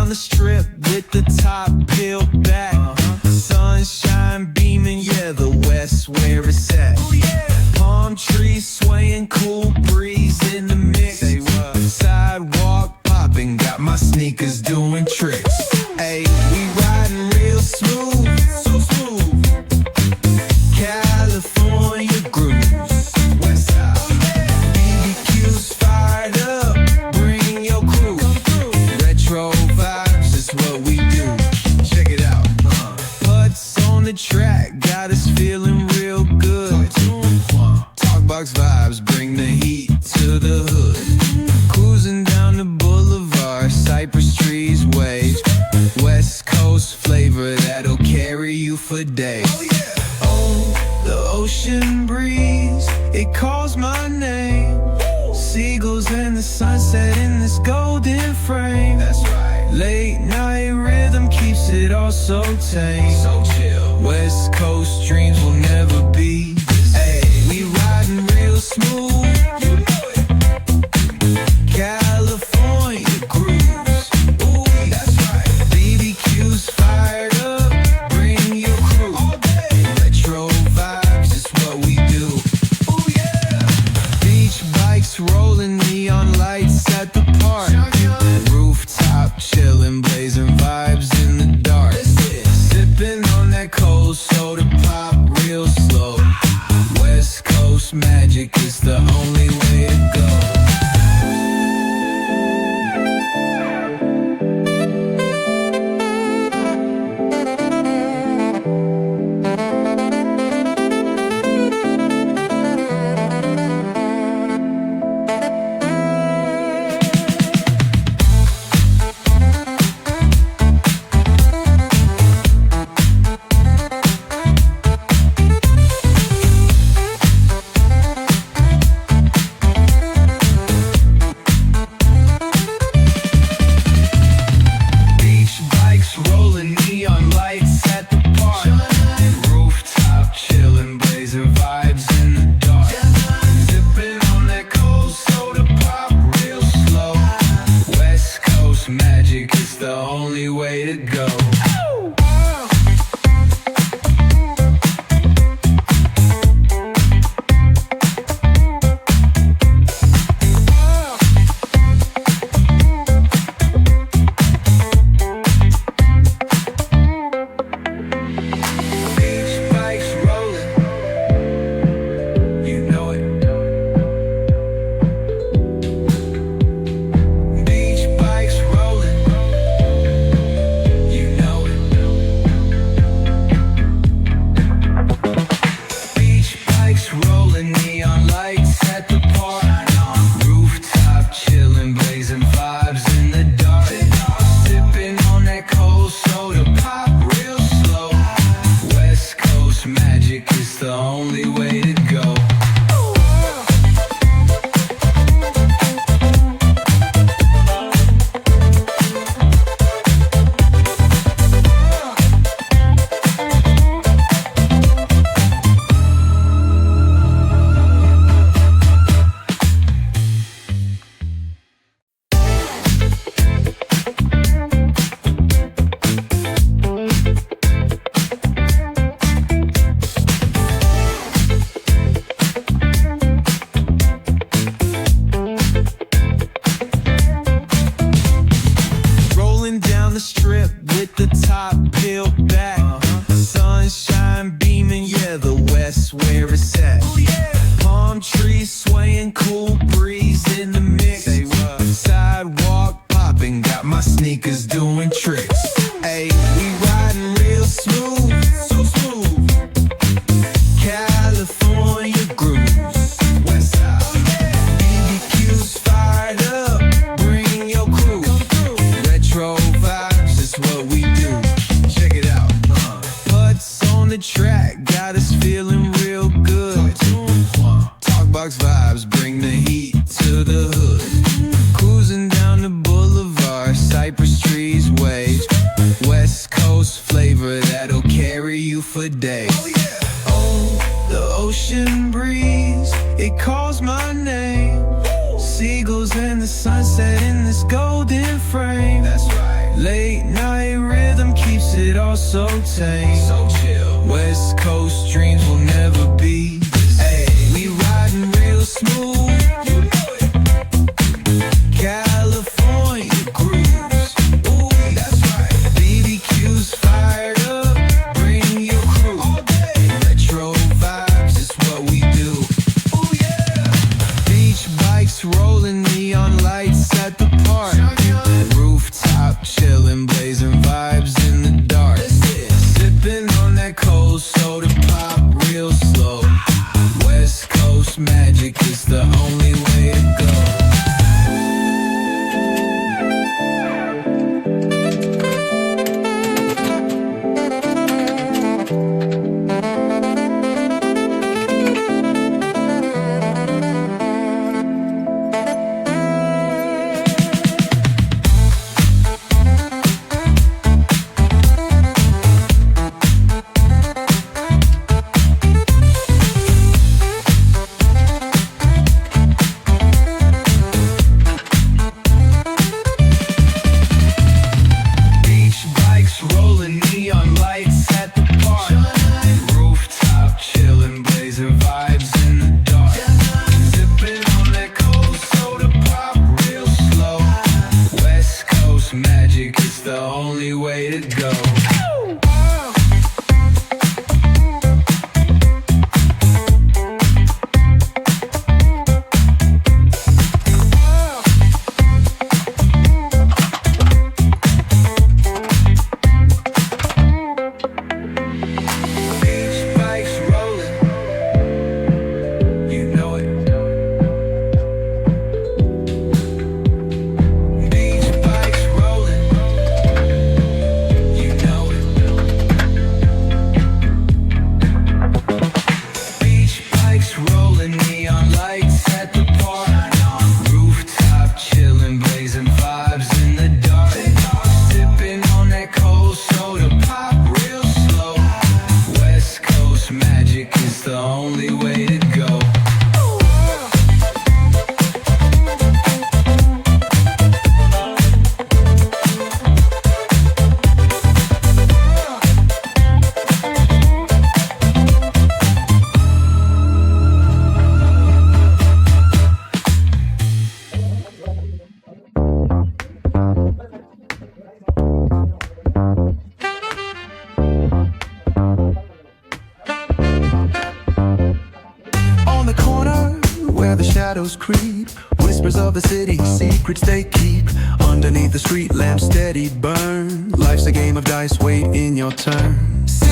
the strip with the top peeled back. Sunshine beaming, yeah, the west where it's at. Palm trees swaying, cool breeze in the mix. Sidewalk popping, got my sneakers doing tricks. Ayy, we riding real smooth, so smooth. California grooves, west side. BBQ's fired up, bring your crew. Retro vibes is what we do. Check it out. Putts on the track, got us feeling real good. Talkbox vibes, bring the heat to the hood. Cruising down the boulevard, cypress trees wave. West Coast flavor that'll carry you for days. Oh, the ocean breeze, it calls my name. Seagulls and the sunset in this golden frame. That's right. Late night rhythm keeps it all so tame. So chill. West Coast dreams will never be. Hey, we riding real smooth. You know it. California grooves. Ooh, that's right. BBQ's fired up. Bring your crew. All day. Retro vibes is what we do. Ooh, yeah. Beach bikes rolling, neon lights at the park. Rooftop chillin', blazing vibes in the dark. Sipping on that cold soda pop real slow. West Coast magic is the only way to go. Magic is the only way to go. The only way to go. Strip with the top peeled back. Sunshine beaming, yeah, the west where it's at. Palm trees swaying, cool breeze in the mix. Sidewalk popping, got my sneakers doing tricks. Ayy, we riding real smooth, so smooth. California grooves, west side. BBQ's fired up, bring your crew. Retro vibes is what we do. Check it out. Putts on the track, got us feeling real good. Talkbox vibes, bring the heat to the hood. Cruising down the boulevard, cypress trees wave. West Coast flavor that'll carry you for days. Oh, the ocean breeze, it calls my name. Seagulls and the sunset in this golden frame. That's right. Late night rhythm keeps it all so tame. So chill. West Coast dreams will never be the same. We riding real smooth. You know it. California grooves. Ooh, that's right. BBQ's fired up. Bring your crew. All day. Retro vibes is what we do. Ooh, yeah. Beach bikes rolling, neon lights at the park. Rooftop chillin', blazing vibes in the dark. Sipping on that cold soda pop real slow. West Coast magic is the only way to go. Rolling neon lights at the park. Rooftop chillin', blazing vibes in the dark. Sipping on that cold soda pop real slow. West Coast magic is the only way to go. Rolling neon lights at the park. Rooftop chillin', blazing vibes in the dark. Sipping on that cold soda pop real slow. West Coast magic is the only way to go. Where the shadows creep, whispers of the city, secrets they keep. Underneath the street lamp, steady burn. Life's a game of dice, wait in your turn.